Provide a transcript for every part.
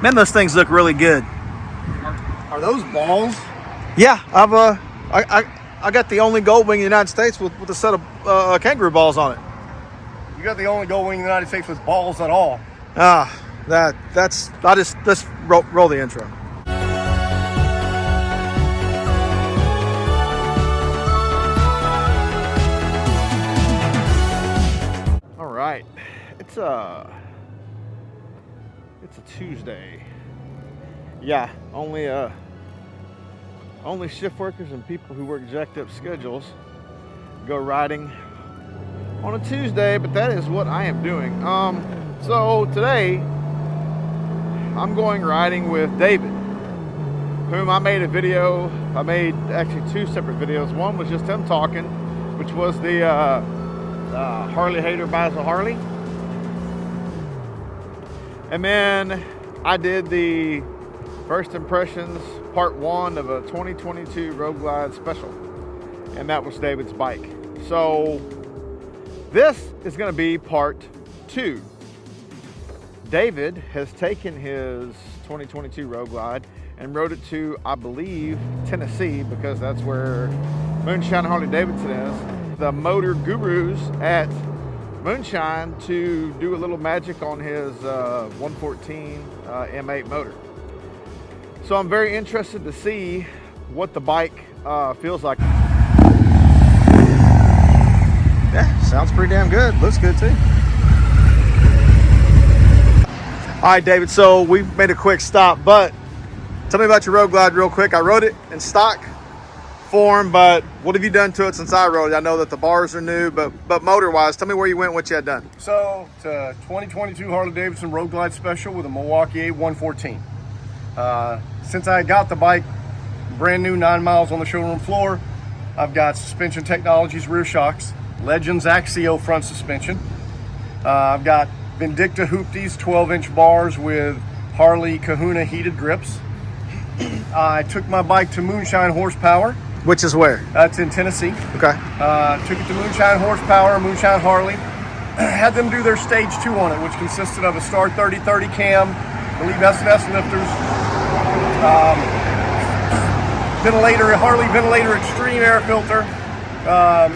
Man, those things look really good. Are those balls? Yeah, I got the only gold wing in the United States with a set of kangaroo balls on it. You got the only gold wing in the United States with balls at all. Let's roll the intro. All right, it's a Tuesday. Yeah, only shift workers and people who work jacked up schedules go riding on a Tuesday, but that is what I am doing. So today I'm going riding with David, whom I made a video. I made actually two separate videos. One was just him talking, which was the Harley hater buys a Harley. And then I did the first impressions part one of a 2022 Road Glide special, and that was David's bike. So this is going to be part two. David has taken his 2022 Road Glide and rode it to, I believe, Tennessee, because that's where Moonshine Harley Davidson is. The motor gurus at Moonshine to do a little magic on his 114 M8 motor. So I'm very interested to see what the bike feels like. Yeah, sounds pretty damn good. Looks good too. All right, David, so we made a quick stop, but tell me about your Road Glide real quick. I rode it in stock form, but what have you done to it since I rode it? I know that the bars are new, but motor-wise, tell me where you went, what you had done. So, it's a 2022 Harley Davidson Road Glide special with a Milwaukee 114. Since I got the bike brand new, 9 miles on the showroom floor, I've got Suspension Technologies rear shocks, Legends AXEO front suspension. I've got Vindicta Hoopties 12-inch bars with Harley Kahuna heated grips. I took my bike to Moonshine Horsepower. Which is where? That's in Tennessee. Okay. Took it to Moonshine Horsepower, Moonshine Harley. Had them do their stage 2 on it, which consisted of a Star 3030 cam, I believe S&S lifters, ventilator, Harley ventilator extreme air filter,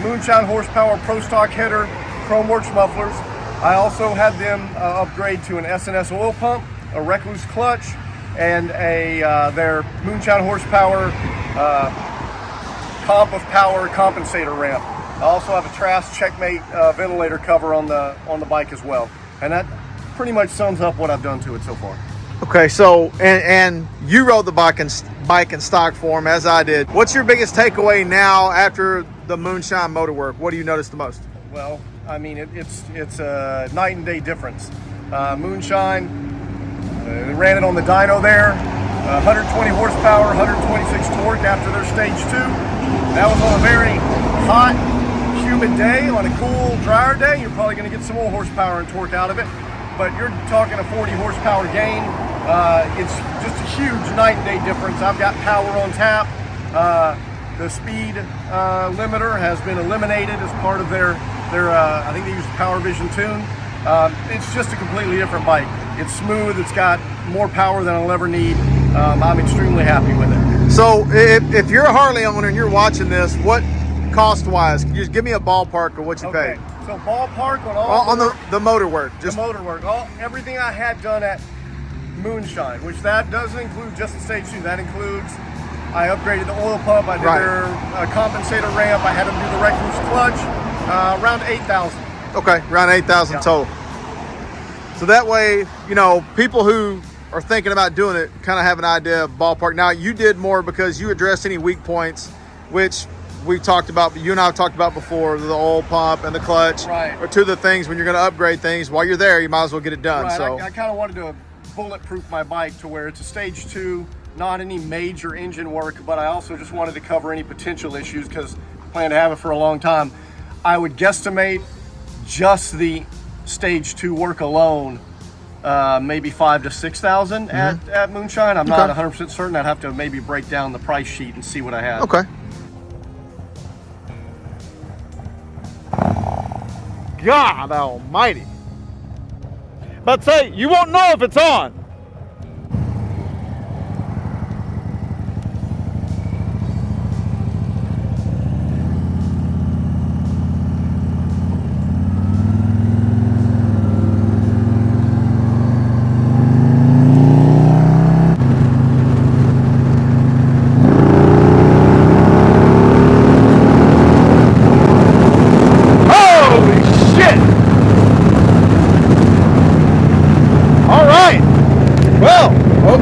Moonshine Horsepower Pro Stock header, Chrome Werks mufflers. I also had them upgrade to an S&S oil pump, a Recluse clutch, and their Moonshine Horsepower comp of power compensator ramp. I also have a Trask Checkmate ventilator cover on the bike as well, and that pretty much sums up what I've done to it so far. Okay, so and you rode the bike in stock form as I did. What's your biggest takeaway now after the Moonshine motor work? What do you notice the most? Well, I mean, it's a night and day difference. Moonshine, they ran it on the dyno there, 120 horsepower, 126 torque after their stage 2. That was on a very hot, humid day. On a cool, drier day, you're probably going to get some more horsepower and torque out of it. But you're talking a 40 horsepower gain. It's just a huge night and day difference. I've got power on tap. The speed limiter has been eliminated as part of their I think they use the Power Vision tune. It's just a completely different bike. It's smooth. It's got more power than I'll ever need. I'm extremely happy with it. So if you're a Harley owner and you're watching this, what cost-wise, can you just give me a ballpark of what you paid? So ballpark on all the motor work. The motor work. Everything I had done at Moonshine, which that doesn't include just the stage 2. That includes, I upgraded the oil pump, I did their compensator ramp, I had them do the Recluse clutch, around 8,000. Okay, around 8,000 total. So that way, you know, people who are thinking about doing it kind of have an idea of ballpark. Now, you did more because you addressed any weak points, which we talked about, you and I have talked about before, the oil pump and the clutch, or two of the things when you're going to upgrade things, while you're there, you might as well get it done. Right. So I kind of wanted to bulletproof my bike to where it's a stage 2, not any major engine work, but I also just wanted to cover any potential issues because I plan to have it for a long time. I would guesstimate just the stage 2 work alone, maybe 5,000 to 6,000 at Moonshine. I'm not 100% certain. I'd have to maybe break down the price sheet and see what I have. Okay. God almighty. But say, you won't know if it's on.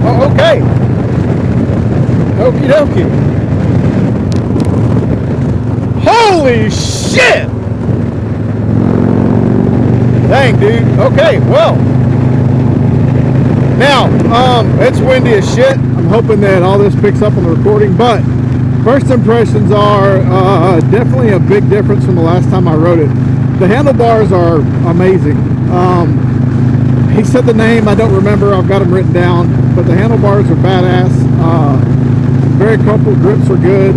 Oh, okay. Okie dokie. Holy shit! Dang, dude. Okay, well. Now, it's windy as shit. I'm hoping that all this picks up on the recording, but first impressions are definitely a big difference from the last time I rode it. The handlebars are amazing. He said the name, I don't remember, I've got them written down, but the handlebars are badass. Very comfortable, grips are good.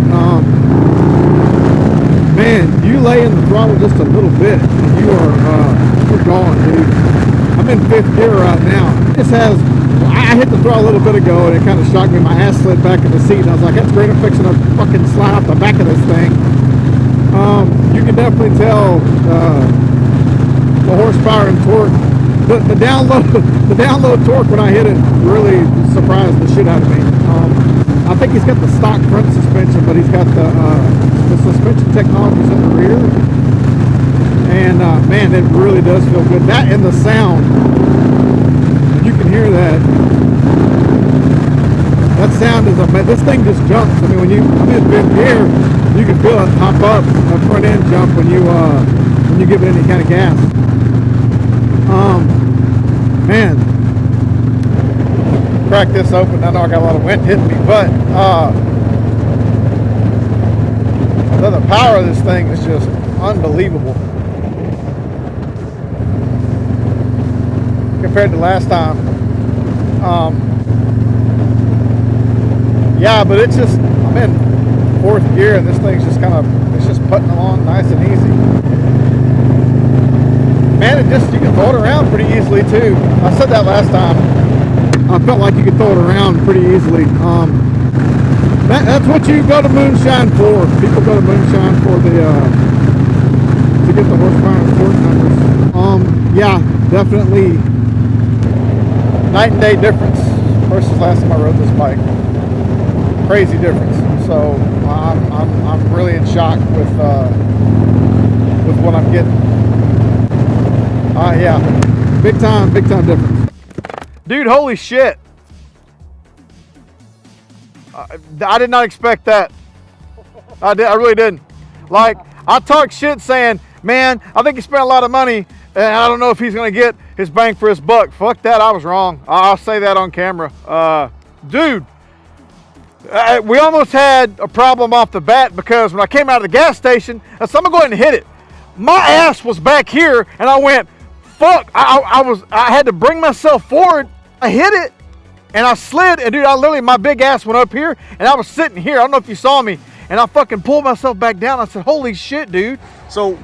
Man, you lay in the throttle just a little bit, and you're gone, dude. I'm in 5th gear right now. I hit the throttle a little bit ago, and it kind of shocked me. My ass slid back in the seat, and I was like, that's great, I'm fixing to fucking slide off the back of this thing. You can definitely tell the horsepower and torque. The download torque when I hit it really surprised the shit out of me. I think he's got the stock front suspension, but he's got the suspension technologies in the rear. And man, it really does feel good. That and the sound, you can hear that. That sound is amazing. This thing just jumps. I mean, I'm in 5th gear, you can feel it hop up, a front end jump when you give it any kind of gas. Man, crack this open. I know I got a lot of wind hitting me, but the power of this thing is just unbelievable compared to last time. Yeah, but it's just, I'm in 4th gear and this thing's just it's just putting along nice and easy. Man, you can throw it around pretty easily too. I said that last time. I felt like you could throw it around pretty easily. That's what you go to Moonshine for. People go to Moonshine for to get the horsepower and torque numbers. Yeah, definitely night and day difference versus last time I rode this bike. Crazy difference. So I'm really in shock with what I'm getting. Yeah, big time difference. Dude, holy shit. I did not expect that. I really didn't. Like, I talked shit saying, man, I think he spent a lot of money and I don't know if he's going to get his bang for his buck. Fuck that, I was wrong. I'll say that on camera. Dude, we almost had a problem off the bat because when I came out of the gas station, I said, I'm going to go ahead and hit it. My ass was back here and I went, fuck, I had to bring myself forward. I hit it and I slid, and dude, my big ass went up here and I was sitting here. I don't know if you saw me, and I fucking pulled myself back down. I said, holy shit, dude. So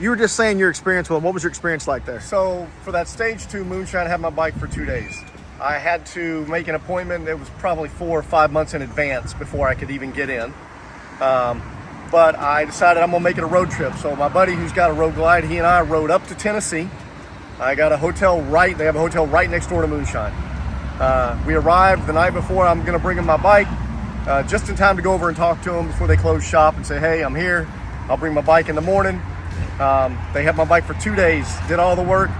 you were just saying your experience with him. What was your experience like there? So for that stage 2 Moonshine, I had my bike for 2 days. I had to make an appointment. It was probably 4 or 5 months in advance before I could even get in. But I decided I'm gonna make it a road trip. So my buddy who's got a road glide, he and I rode up to Tennessee. I got they have a hotel right next door to Moonshine. We arrived the night before. I'm gonna bring him my bike just in time to go over and talk to him before they close shop and say, hey, I'm here. I'll bring my bike in the morning. They had my bike for 2 days, did all the work.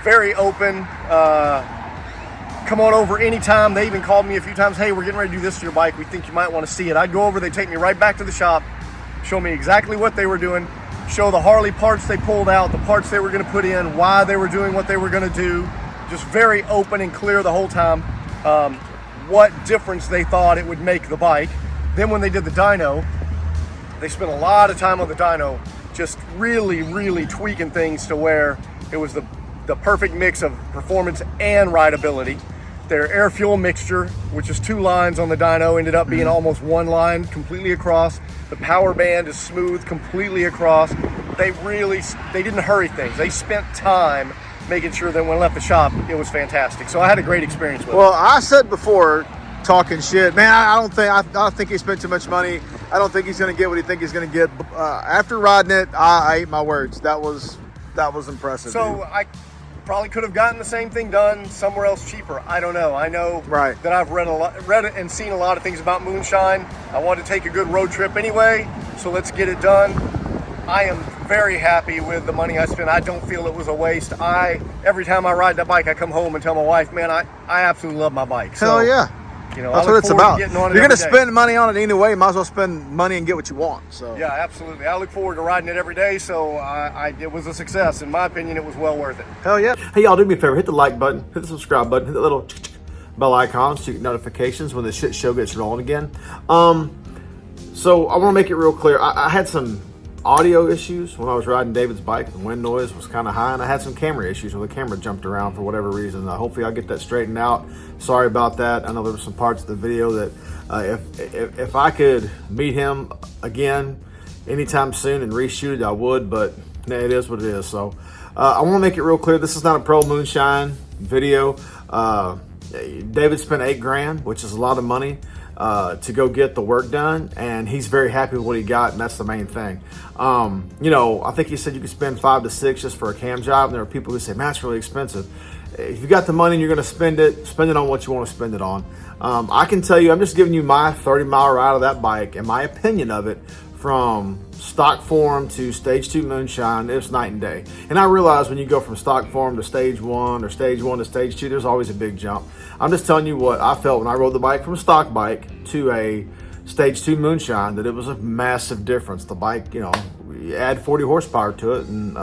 Very open. Come on over anytime. They even called me a few times, hey, we're getting ready to do this to your bike. We think you might want to see it. I'd go over, they'd take me right back to the shop, show me exactly what they were doing, show the Harley parts they pulled out, the parts they were going to put in, why they were doing what they were going to do. Just very open and clear the whole time. What difference they thought it would make the bike. Then when they did the dyno, they spent a lot of time on the dyno, just really, really tweaking things to where it was the perfect mix of performance and rideability. Their air fuel mixture, which is 2 lines on the dyno, ended up being almost 1 line completely across. The power band is smooth completely across. They didn't hurry things. They spent time making sure that when I left the shop, it was fantastic. So I had a great experience with it. Well, I said before, talking shit, man, I don't think he spent too much money. I don't think he's going to get what he thinks he's going to get. After riding it, I ate my words. That was impressive. So dude. I probably could have gotten the same thing done somewhere else cheaper. I don't know. I know right. that I've read and seen a lot of things about Moonshine. I wanted to take a good road trip anyway, so let's get it done. I am very happy with the money I spent. I don't feel it was a waste. Every time I ride that bike, I come home and tell my wife, man, I absolutely love my bike. So, hell yeah. You know, that's what it's about. You're going to spend money on it anyway. You might as well spend money and get what you want. So yeah, absolutely. I look forward to riding it every day. So it was a success. In my opinion, it was well worth it. Hell yeah. Hey, y'all, do me a favor. Hit the like button. Hit the subscribe button. Hit the little bell icon so you get notifications when the shit show gets rolling again. So I want to make it real clear. I had some audio issues when I was riding David's bike. The wind noise was kind of high, and I had some camera issues where the camera jumped around for whatever reason. Hopefully I'll get that straightened out. Sorry about that. I know there were some parts of the video that if I could meet him again anytime soon and reshoot it, I would, but it is what it is. So I want to make it real clear. This is not a pro Moonshine video. David spent $8,000, which is a lot of money, to go get the work done, and he's very happy with what he got, and that's the main thing. You know, I think he said you could spend 5 to 6 just for a cam job, and there are people who say, man, it's really expensive. If you got the money and you're going to spend it on what you want to spend it on. I can tell you, I'm just giving you my 30-mile ride of that bike and my opinion of it from stock form to stage 2 Moonshine. It's night and day. And I realize when you go from stock form to stage 1 or stage 1 to stage 2, there's always a big jump. I'm just telling you what I felt when I rode the bike from a stock bike to a stage 2 Moonshine, that it was a massive difference. The bike, you know, you add 40 horsepower to it, and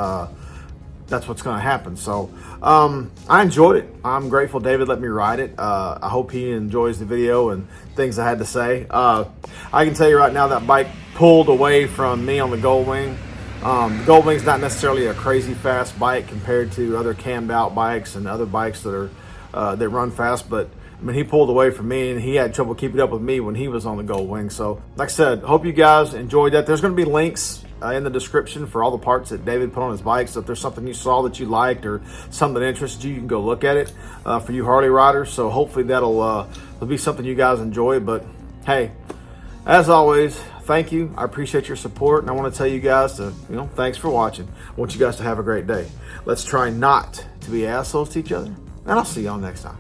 that's what's going to happen. So I enjoyed it. I'm grateful David let me ride it. I hope he enjoys the video and things I had to say. I can tell you right now that bike pulled away from me on the Gold Wing. The Gold Wing's not necessarily a crazy fast bike compared to other cammed out bikes and other bikes that are that run fast, but I mean, he pulled away from me and he had trouble keeping up with me when he was on the Gold Wing. So like I said, hope you guys enjoyed that. There's going to be links in the description for all the parts that David put on his bike. So if there's something you saw that you liked or something that interested you, you can go look at it for you Harley riders. So hopefully that'll be something you guys enjoy. But hey, as always, thank you. I appreciate your support, and I want to tell you guys to, you know, thanks for watching. I want you guys to have a great day. Let's try not to be assholes to each other, and I'll see y'all next time.